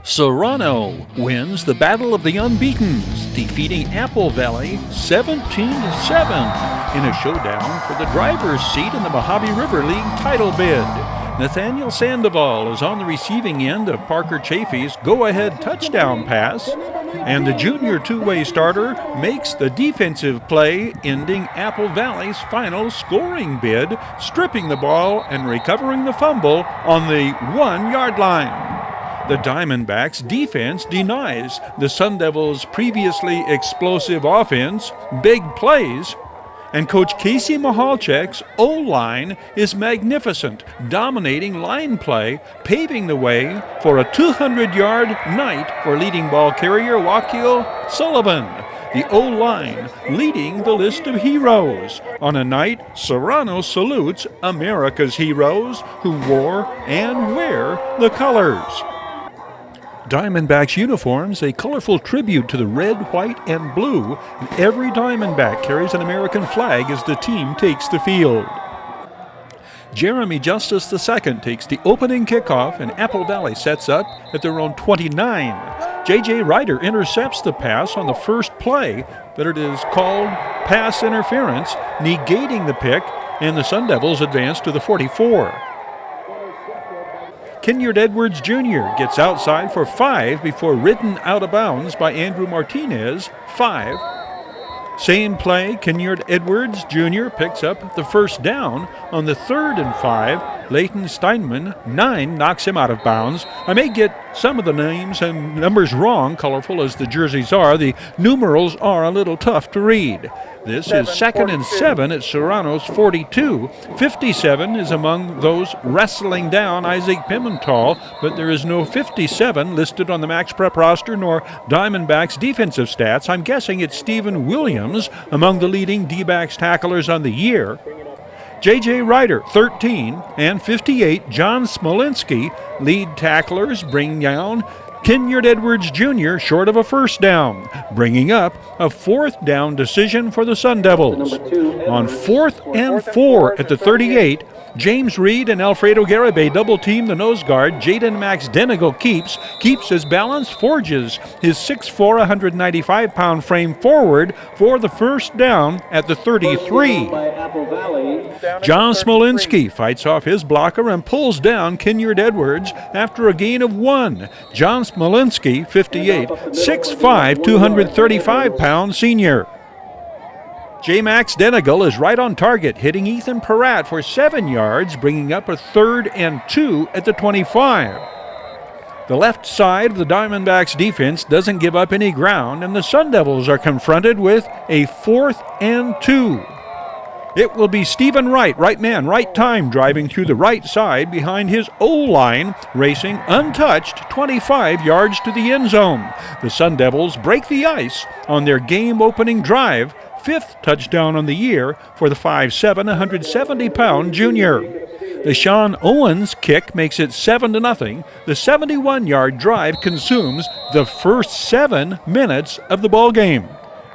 Serrano wins the Battle of the Unbeatens, defeating Apple Valley 17-7 in a showdown for the driver's seat in the Mojave River League title bid. Nathaniel Sandoval is on the receiving end of Parker Chafee's go-ahead touchdown pass, and the junior two-way starter makes the defensive play, ending Apple Valley's final scoring bid, stripping the ball and recovering the fumble on the 1-yard line. The Diamondbacks defense denies the Sun Devils' previously explosive offense big plays, and Coach Casey Maholchic's O-line is magnificent, dominating line play, paving the way for a 200-yard night for leading ball carrier Wakil Sullivan. The O-line leading the list of heroes on a night Serrano salutes America's heroes who wore and wear the colors. Diamondbacks uniforms, a colorful tribute to the red, white, and blue, and every Diamondback carries an American flag as the team takes the field. Jeremy Justice II takes the opening kickoff, and Apple Valley sets up at their own 29. J.J. Ryder intercepts the pass on the first play, but it is called pass interference, negating the pick, and the Sun Devils advance to the 44. Kenyon Edwards Jr. gets outside for 5 before ridden out of bounds by Andrew Martinez, 5. Same play, Kenyon Edwards Jr. picks up the first down on the 3rd and 5. Leighton Steinman, 9, knocks him out of bounds. I may get some of the names and numbers wrong, colorful as the jerseys are. The numerals are a little tough to read. This is 2nd and 7 at Serrano's 42. 57 is among those wrestling down Isaac Pimental, but there is no 57 listed on the Max Prep roster nor Diamondbacks defensive stats. I'm guessing it's Stephen Williams among the leading D-backs tacklers on the year. J.J. Ryder, 13, and 58, John Smolinski, lead tacklers, bring down Kenyon Edwards Jr. short of a first down, bringing up a 4th down decision for the Sun Devils. On 4th and 4 at the 38, James Reed and Alfredo Garibay double-team the nose guard. Jaden Max Denigal keeps his balance, forges his 6'4", 195-pound frame forward for the first down at the 33. John Smolinski fights off his blocker and pulls down Kenyon Edwards after a gain of 1. John Smolinski, 58, 6'5", 235-pound senior. J. Max Denigal is right on target, hitting Ethan Peratt for 7 yards, bringing up a 3rd and 2 at the 25. The left side of the Diamondbacks defense doesn't give up any ground, and the Sun Devils are confronted with a 4th and 2. It will be Stephen Wright, right man, right time, driving through the right side behind his O-line, racing untouched 25 yards to the end zone. The Sun Devils break the ice on their game-opening drive, 5th touchdown on the year for the 5'7", 170-pound junior. The Sean Owens kick makes it 7-0. The 71-yard drive consumes the first 7 minutes of the ballgame.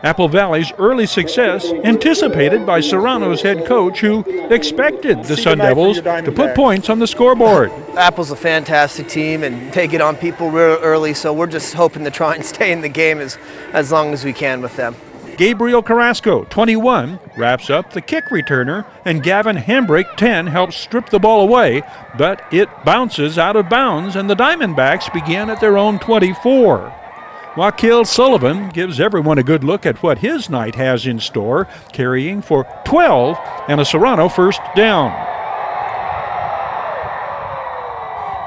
Apple Valley's early success anticipated by Serrano's head coach, who expected the Sun Devils to put points on the scoreboard. Apple's a fantastic team and take it on people real early, so we're just hoping to try and stay in the game as long as we can with them. Gabriel Carrasco, 21, wraps up the kick returner, and Gavin Hambrick, 10, helps strip the ball away, but it bounces out of bounds, and the Diamondbacks begin at their own 24. Wakil Sullivan gives everyone a good look at what his night has in store, carrying for 12 and a Serrano first down.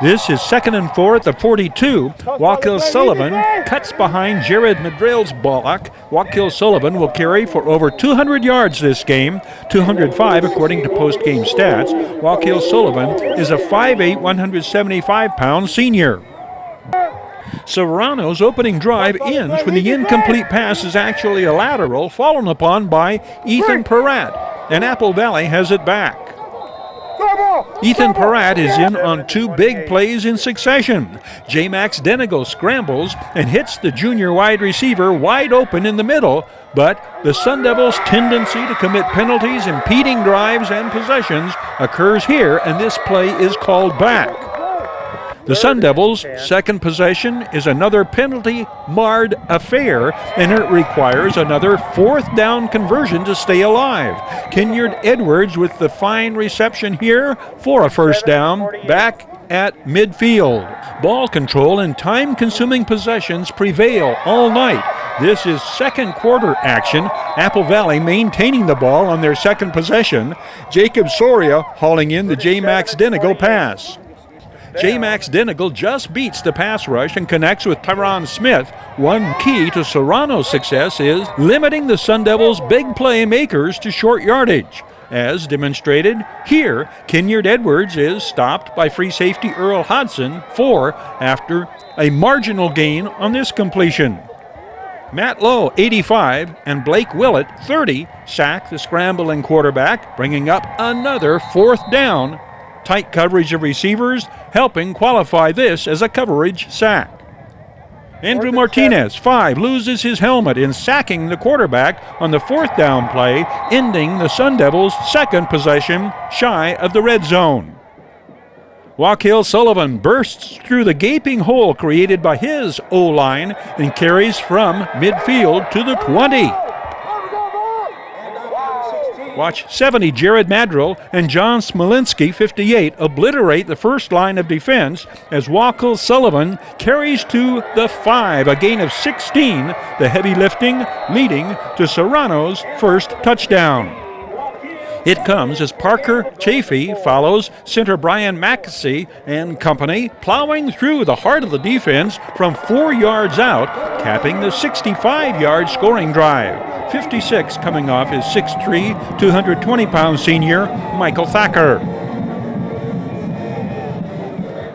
This is 2nd and 4 at the 42. Wakil Sullivan cuts behind Jared Madrell's block. Wakil Sullivan will carry for over 200 yards this game, 205 according to post-game stats. Wakil Sullivan is a 5'8", 175-pound senior. Serrano's opening drive ends when the incomplete pass is actually a lateral fallen upon by Ethan Peratt, and Apple Valley has it back. Ethan Peratt is in on 2 big plays in succession. J-Max Denigo scrambles and hits the junior wide receiver wide open in the middle, but the Sun Devils' tendency to commit penalties, impeding drives and possessions occurs here, and this play is called back. The Sun Devils' second possession is another penalty-marred affair, and it requires another 4th down conversion to stay alive. Kenyon Edwards with the fine reception here for a first down back at midfield. Ball control and time-consuming possessions prevail all night. This is second quarter action. Apple Valley maintaining the ball on their second possession. Jacob Soria hauling in the J-Max Denigo pass. J-Max Denigal just beats the pass rush and connects with Tyron Smith. One key to Serrano's success is limiting the Sun Devils' big playmakers to short yardage. As demonstrated here, Kenyon Edwards is stopped by free safety Earl Hodson after a marginal gain on this completion. Matt Lowe, 85, and Blake Willett, 30, sack the scrambling quarterback, bringing up another 4th down. Tight coverage of receivers helping qualify this as a coverage sack. Andrew Martinez, 5, loses his helmet in sacking the quarterback on the 4th down play, ending the Sun Devils' second possession shy of the red zone. Wakil Sullivan bursts through the gaping hole created by his O-line and carries from midfield to the 20. Watch 70 Jared Madrill and John Smolinski, 58, obliterate the first line of defense as Wakil Sullivan carries to the 5, a gain of 16, the heavy lifting leading to Serrano's first touchdown. It comes as Parker Chafee follows center Brian Mackesy and company, plowing through the heart of the defense from 4 yards out, capping the 65-yard scoring drive. 56 coming off his 6'3", 220-pound senior, Michael Thacker.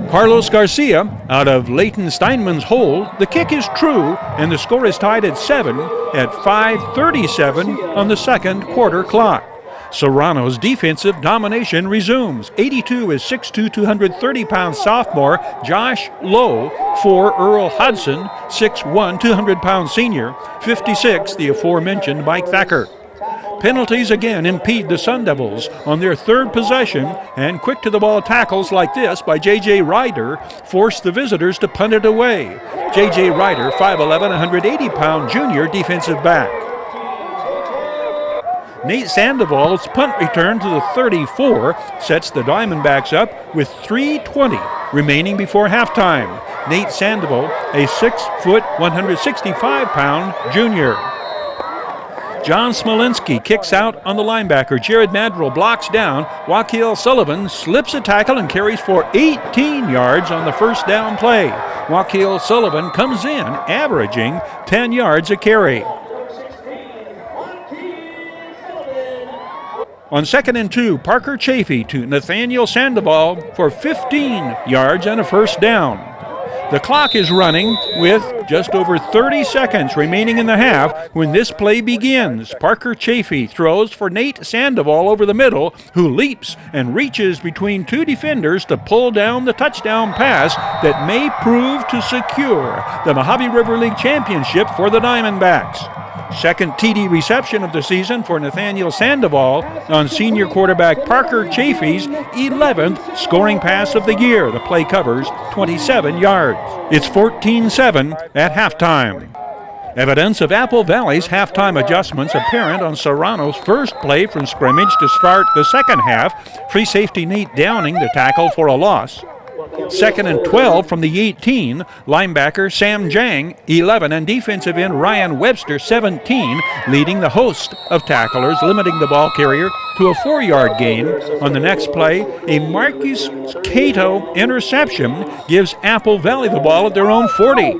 Carlos Garcia out of Leighton Steinman's hole. The kick is true, and the score is tied at 7 at 5:37 on the second quarter clock. Serrano's defensive domination resumes. 82 is 6'2", 230-pound sophomore Josh Lowe for Earl Hodson, 6'1", 200-pound senior. 56, the aforementioned Mike Thacker. Penalties again impede the Sun Devils on their third possession, and quick-to-the-ball tackles like this by J.J. Ryder force the visitors to punt it away. J.J. Ryder, 5'11", 180-pound junior defensive back. Nate Sandoval's punt return to the 34 sets the Diamondbacks up with 3:20 remaining before halftime. Nate Sandoval, a 6', 165-pound junior. John Smolinski kicks out on the linebacker. Jared Madrill blocks down. Wakil Sullivan slips a tackle and carries for 18 yards on the first down play. Wakil Sullivan comes in, averaging 10 yards a carry. On 2nd and 2, Parker Chafee to Nathaniel Sandoval for 15 yards and a first down. The clock is running with just over 30 seconds remaining in the half when this play begins. Parker Chafee throws for Nate Sandoval over the middle, who leaps and reaches between 2 defenders to pull down the touchdown pass that may prove to secure the Mojave River League championship for the Diamondbacks. Second TD reception of the season for Nathaniel Sandoval on senior quarterback Parker Chafee's 11th scoring pass of the year. The play covers 27 yards. It's 14-7 at halftime. Evidence of Apple Valley's halftime adjustments apparent on Serrano's first play from scrimmage to start the second half. Free safety Nate Downing the tackle for a loss. 2nd and 12 from the 18, linebacker Sam Jang, 11, and defensive end Ryan Webster, 17, leading the host of tacklers, limiting the ball carrier to a 4-yard gain. On the next play, a Marcus Cato interception gives Apple Valley the ball at their own 40.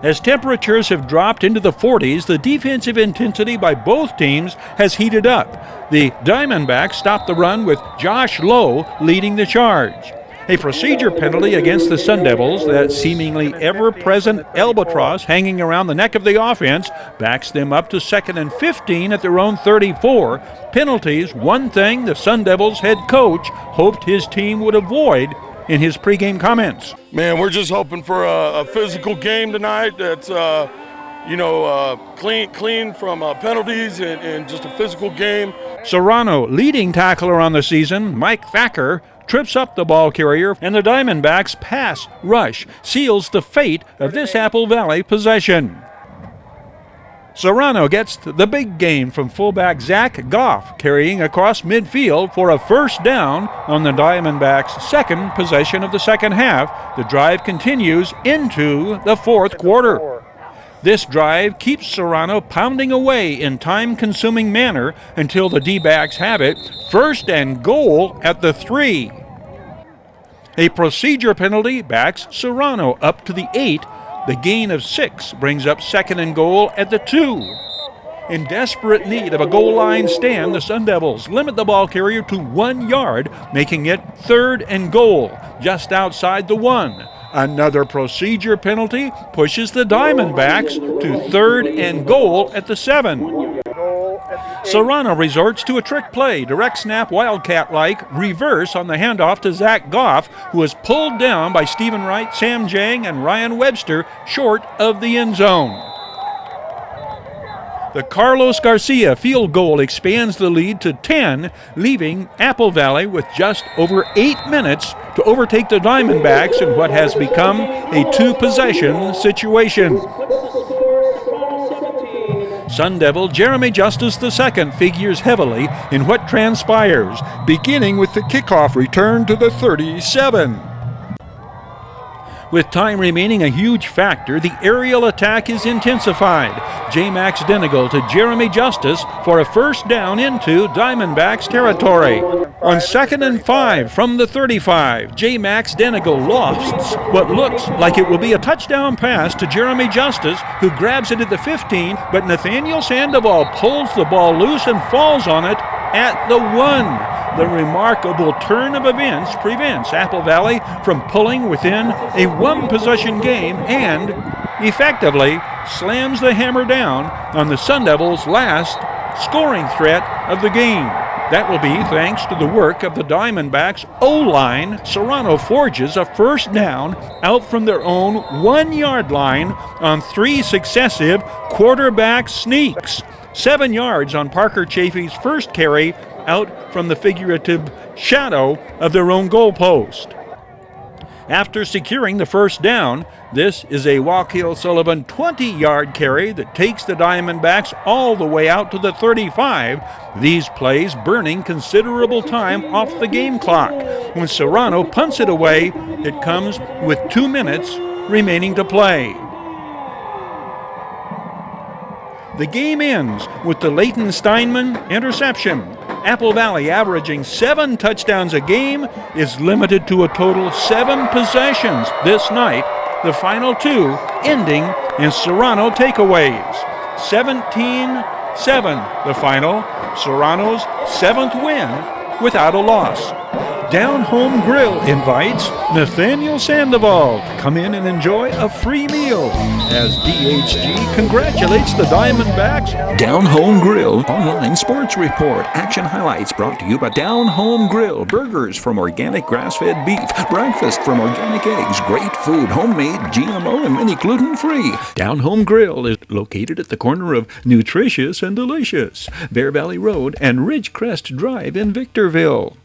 As temperatures have dropped into the 40s, the defensive intensity by both teams has heated up. The Diamondbacks stopped the run with Josh Lowe leading the charge. A procedure penalty against the Sun Devils, that seemingly ever-present albatross hanging around the neck of the offense, backs them up to 2nd and 15 at their own 34. Penalties, one thing the Sun Devils head coach hoped his team would avoid in his pregame comments. Man, we're just hoping for a physical game tonight that's, clean from penalties and just a physical game. Serrano, leading tackler on the season, Mike Thacker, trips up the ball carrier, and the Diamondbacks' pass rush seals the fate of this Apple Valley possession. Serrano gets the big game from fullback Zach Goff, carrying across midfield for a first down on the Diamondbacks' second possession of the second half. The drive continues into the fourth quarter. This drive keeps Serrano pounding away in time-consuming manner until the D-backs have it. 1st and goal at the 3. A procedure penalty backs Serrano up to the 8. The gain of 6 brings up 2nd and goal at the 2. In desperate need of a goal line stand, the Sun Devils limit the ball carrier to 1 yard, making it 3rd and goal, just outside the 1. Another procedure penalty pushes the Diamondbacks to 3rd and goal at the 7. Serrano resorts to a trick play, direct snap Wildcat-like reverse on the handoff to Zach Goff, who is pulled down by Stephen Wright, Sam Jang, and Ryan Webster short of the end zone. The Carlos Garcia field goal expands the lead to 10, leaving Apple Valley with just over 8 minutes to overtake the Diamondbacks in what has become a 2-possession situation. Sun Devil Jeremy Justice II figures heavily in what transpires, beginning with the kickoff return to the 37. With time remaining a huge factor, the aerial attack is intensified. J-Max Denigal to Jeremy Justice for a first down into Diamondbacks territory. On 2nd and 5 from the 35, J-Max Denigal lofts what looks like it will be a touchdown pass to Jeremy Justice, who grabs it at the 15, but Nathaniel Sandoval pulls the ball loose and falls on it at the 1. The remarkable turn of events prevents Apple Valley from pulling within a 1-possession game and effectively slams the hammer down on the Sun Devils' last scoring threat of the game. That will be thanks to the work of the Diamondbacks' O-line. Serrano forges a first down out from their own 1-yard line on 3 successive quarterback sneaks. 7 yards on Parker Chafee's first carry out from the figurative shadow of their own goalpost. After securing the first down, this is a Walkill Sullivan 20-yard carry that takes the Diamondbacks all the way out to the 35. These plays burning considerable time off the game clock. When Serrano punts it away, it comes with 2 minutes remaining to play. The game ends with the Leighton Steinman interception. Apple Valley, averaging 7 touchdowns a game, is limited to a total 7 possessions this night, the final 2 ending in Serrano takeaways. 17-7 the final, Serrano's 7th win without a loss. Down Home Grill invites Nathaniel Sandoval to come in and enjoy a free meal as DHG congratulates the Diamondbacks. Down Home Grill online sports report. Action highlights brought to you by Down Home Grill. Burgers from organic grass-fed beef. Breakfast from organic eggs. Great food, homemade, GMO, and many gluten-free. Down Home Grill is located at the corner of Nutritious and Delicious, Bear Valley Road and Ridgecrest Drive in Victorville.